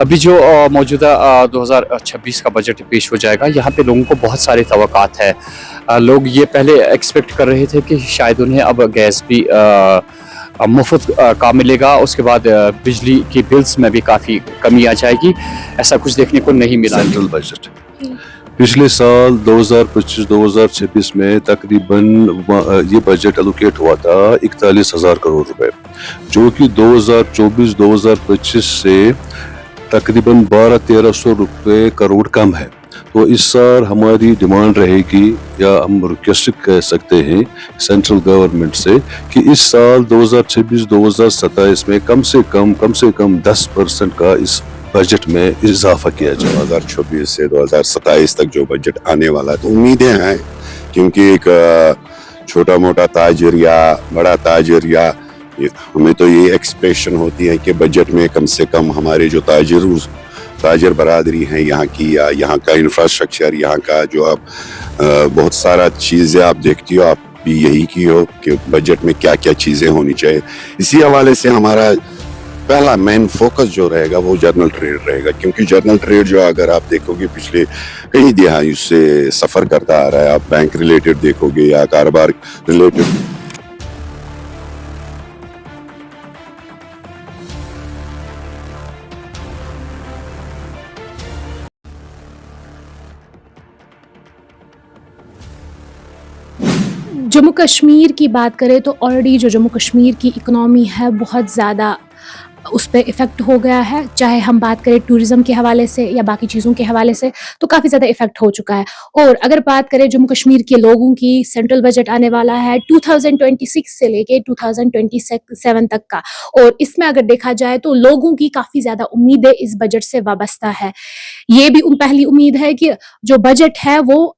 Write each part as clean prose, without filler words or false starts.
अभी जो मौजूदा 2026 का बजट पेश हो जाएगा, यहाँ पे लोगों को बहुत सारे तवक्कात है। लोग ये पहले एक्सपेक्ट कर रहे थे कि शायद उन्हें अब गैस भी मुफ्त का मिलेगा, उसके बाद बिजली की बिल्स में भी काफ़ी कमी आ जाएगी। ऐसा कुछ देखने को नहीं मिला। सेंट्रल बजट पिछले साल 2025-2026 में तकरीबन ये बजट एलोकेट हुआ था 41,000 करोड़ रुपए, जो कि 2024-2025 से तकरीबन 1200-1300 रुपए करोड़ कम है। तो इस साल हमारी डिमांड रहेगी, या हम रिक्वेस्ट कह सकते हैं सेंट्रल गवर्नमेंट से, कि इस साल 2026-2027 में कम से कम 10% का इस बजट में इजाफा किया जाए। 2026 से 2027 तक जो बजट आने वाला है, तो उम्मीदें हैं, क्योंकि एक छोटा मोटा ताजिर या बड़ा ताजिर या हमें तो ये एक्सपेक्टेशन होती है कि बजट में कम से कम हमारे जो ताजिर बरादरी हैं यहाँ की, या यहाँ का इंफ्रास्ट्रक्चर, यहाँ का जो आप बहुत सारा चीज़ें आप देखती हो, आप भी यही की हो कि बजट में क्या क्या चीज़ें होनी चाहिए। इसी हवाले से हमारा पहला मेन फोकस जो रहेगा वो जनरल ट्रेड रहेगा, क्योंकि जनरल ट्रेड जो अगर आप देखोगे पिछले कई दिहाइयों से सफ़र करता आ रहा है, आप बैंक रिलेटेड देखोगे या कारोबार रिलेटेड। जम्मू कश्मीर की बात करें तो ऑलरेडी जो जम्मू कश्मीर की इकनॉमी है बहुत ज़्यादा उस पर इफ़ेक्ट हो गया है। चाहे हम बात करें टूरिज़म के हवाले से या बाकी चीज़ों के हवाले से, तो काफ़ी ज़्यादा इफ़ेक्ट हो चुका है। और अगर बात करें जम्मू कश्मीर के लोगों की, सेंट्रल बजट आने वाला है 2026 से लेके 2027 तक का, और इसमें अगर देखा जाए तो लोगों की काफ़ी ज़्यादा उम्मीदें इस बजट से वाबस्ता है। ये भी पहली उम्मीद है कि जो बजट है वो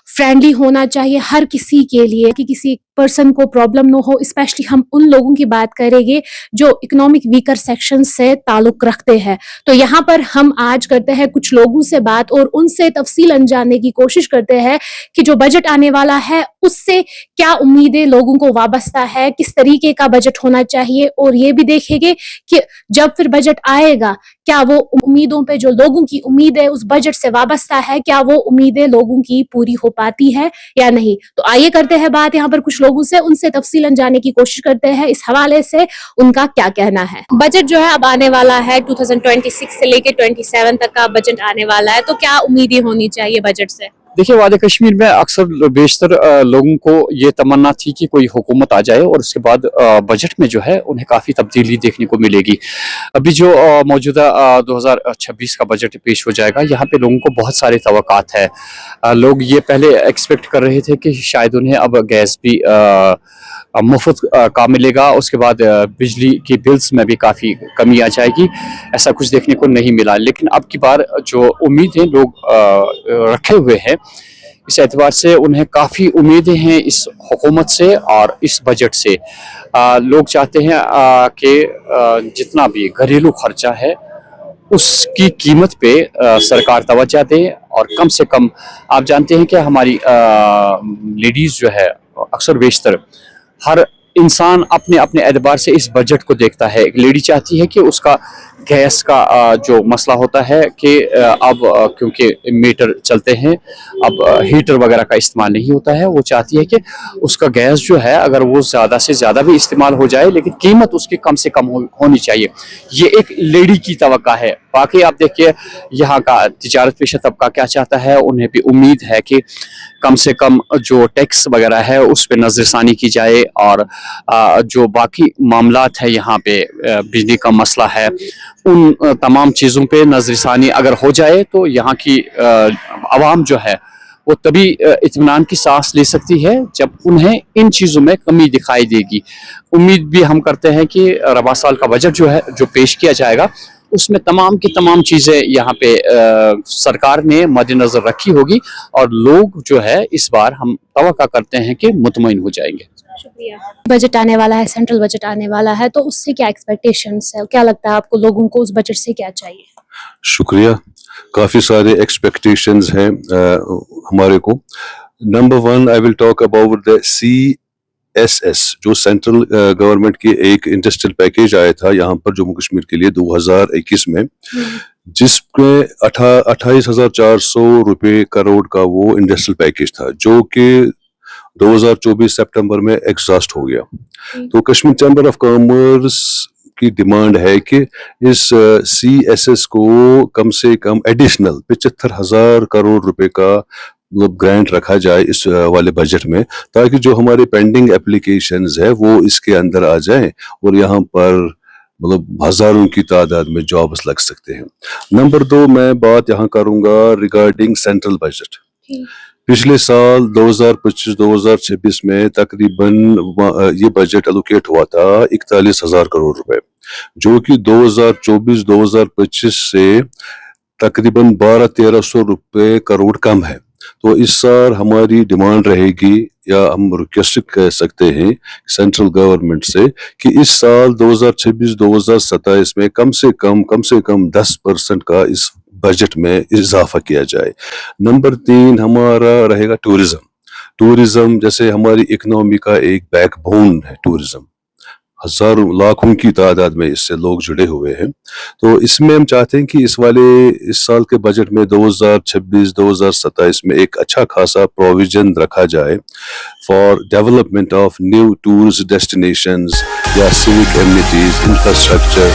फ्रेंडली होना चाहिए हर किसी के लिए, कि किसी पर्सन को प्रॉब्लम न हो। स्पेशली हम उन लोगों की बात करेंगे जो इकोनॉमिक वीकर सेक्शन से ताल्लुक रखते हैं। तो यहाँ पर हम आज करते हैं कुछ लोगों से बात और उनसे तफसीलन जानने की कोशिश करते हैं कि जो बजट आने वाला है उससे क्या उम्मीदें लोगों को वाबस्ता है, किस तरीके का बजट होना चाहिए, और ये भी देखेंगे कि जब फिर बजट आएगा क्या वो उम्मीदों पे, जो लोगों की उम्मीद है उस बजट से वाबस्ता है, क्या वो उम्मीदें लोगों की पूरी हो पाती है या नहीं। तो आइए करते हैं बात यहाँ पर कुछ लोगों से, उनसे तफसीलन जानने की कोशिश करते हैं इस हवाले से उनका क्या कहना है। बजट जो है अब आने वाला है 2026 से लेके 27 तक का बजट आने वाला है, तो क्या उम्मीदें होनी चाहिए बजट से? देखिए, वादी कश्मीर में अक्सर बेशतर लोगों को ये तमन्ना थी कि कोई हुकूमत आ जाए और उसके बाद बजट में जो है उन्हें काफ़ी तब्दीली देखने को मिलेगी। अभी जो मौजूदा 2026 का बजट पेश हो जाएगा, यहाँ पे लोगों को बहुत सारे तवक्कात है। लोग ये पहले एक्सपेक्ट कर रहे थे कि शायद उन्हें अब गैस भी मुफ्त का मिलेगा, उसके बाद बिजली की बिल्स में भी काफ़ी कमी आ जाएगी। ऐसा कुछ देखने को नहीं मिला, लेकिन अब की बार जो उम्मीदें लोग रखे हुए हैं, इस एतबार से उन्हें काफ़ी उम्मीदें हैं इस हुकूमत से और इस बजट से। लोग चाहते हैं कि जितना भी घरेलू खर्चा है उसकी कीमत पे सरकार तवज्जो दे, और कम से कम आप जानते हैं कि हमारी लेडीज़ जो है अक्सर बेशतर हर इंसान अपने अपने एतबार से इस बजट को देखता है। एक लेडी चाहती है कि उसका गैस का जो मसला होता है कि अब क्योंकि मीटर चलते हैं, अब हीटर वगैरह का इस्तेमाल नहीं होता है, वो चाहती है कि उसका गैस जो है अगर वो ज़्यादा से ज़्यादा भी इस्तेमाल हो जाए, लेकिन कीमत उसकी कम से कम होनी चाहिए। ये एक लेडी की तवक्का है। बाकी आप देखिए यहाँ का तिजारत पेशा तबका क्या चाहता है, उन्हें भी उम्मीद है कि कम से कम जो टैक्स वगैरह है उस पर नज़रसानी की जाए, और जो बाकी मामलात है यहाँ पे बिजली का मसला है, उन तमाम चीज़ों पे नज़रसानी अगर हो जाए तो यहाँ की आवाम जो है वो तभी इत्मीनान की सांस ले सकती है जब उन्हें इन चीज़ों में कमी दिखाई देगी। उम्मीद भी हम करते हैं कि रबा साल का बजट जो है जो पेश किया जाएगा उसमें तमाम की तमाम चीज़ें यहाँ पे सरकार ने मद्देनज़र रखी होगी, और लोग जो है इस बार हम तवक्का करते हैं कि मुतमईन हो जाएंगे। शुक्रिया। बजट आने वाला है, सेंट्रल बजट आने वाला है, तो उससे क्या एक्सपेक्टेशंस है, क्या लगता है आपको लोगों को उस बजट से क्या चाहिए? शुक्रिया। काफ़ी सारे एक्सपेक्टेशंस हैं हमारे को। Number one, I will talk about the CSS जो सेंट्रल गवर्नमेंट की एक इंडस्ट्रियल पैकेज आया था यहाँ पर जम्मू कश्मीर के लिए 2021 में, जिसमें 28,400 रुपए करोड़ का वो इंडस्ट्रियल पैकेज था जो कि 2024 सितंबर में एग्जॉस्ट हो गया। तो कश्मीर चैम्बर ऑफ कॉमर्स की डिमांड है कि इस CSS को कम से कम एडिशनल 75,000 करोड़ रुपए का मतलब ग्रांट रखा जाए इस वाले बजट में, ताकि जो हमारे पेंडिंग एप्लीकेशंस है वो इसके अंदर आ जाएं और यहाँ पर मतलब हजारों की तादाद में जॉब्स लग सकते हैं। नंबर 2 मैं बात यहाँ करूँगा रिगार्डिंग सेंट्रल बजट। पिछले साल 2025-2026 में तकरीबन ये बजट एलोकेट हुआ था 41,000 करोड़ रुपए, जो कि 2024-2025 से तकरीबन 1200-1300 रुपए करोड़ कम है। तो इस साल हमारी डिमांड रहेगी या हम रिक्वेस्ट कह सकते हैं सेंट्रल गवर्नमेंट से कि इस साल 2026-2027 में कम से कम 10% का इस बजट में इजाफा किया जाए। नंबर 3 हमारा रहेगा टूरिज्म जैसे हमारी इकोनॉमी का एक बैकबोन है टूरिज्म, हजारों लाखों की तादाद में इससे लोग जुड़े हुए हैं। तो इसमें हम चाहते हैं कि इस साल के बजट में 2026-2027 में एक अच्छा खासा प्रोविजन रखा जाए for development of new tourist destinations या सिविक एमिनिटीज इंफ्रास्ट्रक्चर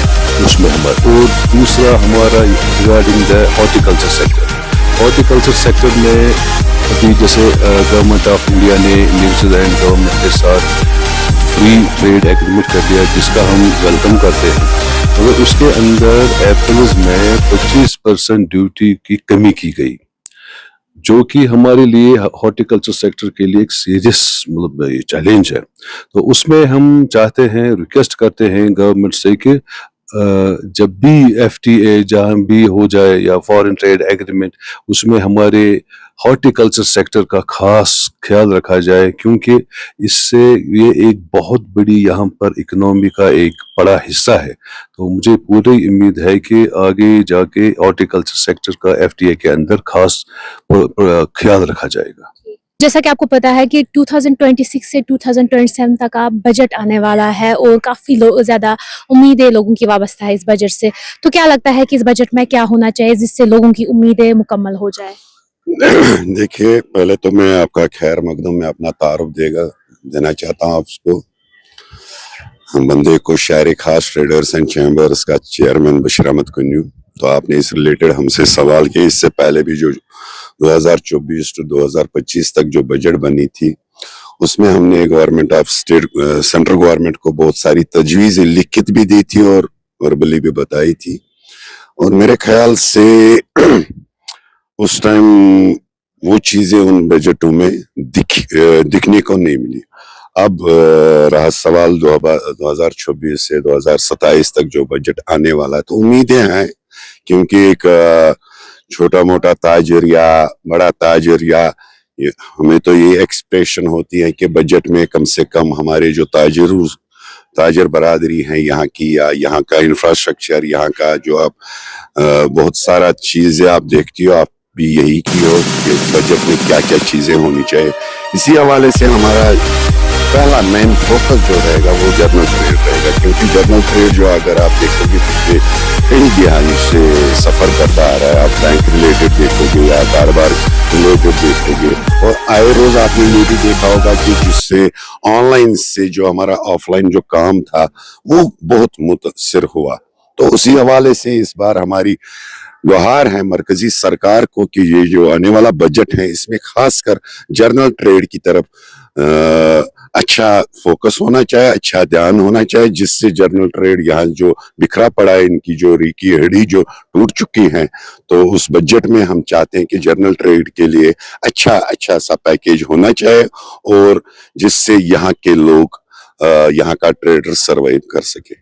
उसमें हमारा। और दूसरा हमारा रिगार्डिंग द हॉर्टिकल्चर सेक्टर में अभी जैसे गवर्नमेंट ऑफ इंडिया ने न्यूजीलैंड गवर्नमेंट के साथ फ्री ट्रेड एग्रीमेंट कर दिया, जिसका हम वेलकम करते हैं, मगर उसके अंदर एप्पल्स में 25% ड्यूटी की कमी की गई, जो कि हमारे लिए हॉर्टिकल्चर सेक्टर के लिए एक सीरियस मतलब चैलेंज है। तो उसमें हम चाहते हैं, रिक्वेस्ट करते हैं गवर्नमेंट से कि जब भी FTA जहाँ भी हो जाए या फॉरेन ट्रेड एग्रीमेंट, उसमें हमारे हॉर्टिकल्चर सेक्टर का खास ख्याल रखा जाए, क्योंकि इससे ये एक बहुत बड़ी यहाँ पर इकोनॉमी का एक बड़ा हिस्सा है। तो मुझे पूरी उम्मीद है कि आगे जाके हॉर्टिकल्चर सेक्टर का FTA के अंदर खास ख्याल रखा जाएगा। जैसा कि आपको पता है कि 2026 से 2027 तक का बजट आने वाला है और काफ़ी ज़्यादा उम्मीदें लोगों की वाबस्ता है इस बजट से। तो क्या लगता है कि इस बजट में क्या होना चाहिए जिससे लोगों की उम्मीदें मुकम्मल हो जाए? देखिए, पहले तो मैं आपका खैर मकदम में अपना तारुफ देना चाहता हूँ आपको। हम बंदे को शायर खास ट्रेडर्स एंड चैम्बर्स का चेयरमैन बशीर अहमद कुन्नू। तो आपने इस रिलेटेड हमसे सवाल किया। इससे पहले भी जो 2024 to 2025 तक जो बजट बनी थी, उसमें हमने government of state central government को बहुत सारी तजवीज़ें लिखित भी दी थी और वर्बली भी बताई थी, और मेरे ख्याल से उस टाइम वो चीजें उन बजटों में दिखने को नहीं मिली। अब रहा सवाल 2026 से 2027 तक जो बजट आने वाला है, तो उम्मीदें हैं, क्योंकि एक छोटा मोटा ताजिर या बड़ा ताजिर या हमें तो ये एक्सपेक्टेशन होती है कि बजट में कम से कम हमारे जो ताजिर बरादरी है यहाँ की, या यहाँ का इंफ्रास्ट्रक्चर, यहाँ का जो आप बहुत सारा चीजें आप देखती हो, आप भी यही की हो कि बजट में क्या क्या चीजें होनी चाहिए। इसी हवाले से हमारा पहला मेन फोकस जो रहेगा वो जनरल ट्रेड रहेगा, क्योंकि जनरल ट्रेड जो अगर आप देखोगे पिछले कई दिहाई से सफर करता आ रहा है। आप बैंक रिलेटेड देखोगे या कारोबार रिलेटेड देखोगे, और आए रोज आपने ये भी देखा होगा कि जिससे ऑनलाइन से जो हमारा ऑफलाइन जो काम था वो बहुत मुतासिर हुआ। तो उसी हवाले से इस बार हमारी गुहार है मरकजी सरकार को कि ये जो आने वाला बजट है इसमें खासकर जनरल ट्रेड की तरफ अच्छा फोकस होना चाहिए, अच्छा ध्यान होना चाहिए, जिससे जनरल ट्रेड यहाँ जो बिखरा पड़ा है, इनकी जो रीकी हड्डी जो टूट चुकी है, तो उस बजट में हम चाहते हैं कि जनरल ट्रेड के लिए अच्छा सा पैकेज होना चाहिए, और जिससे यहाँ के लोग यहाँ का ट्रेडर सर्वाइव कर सके।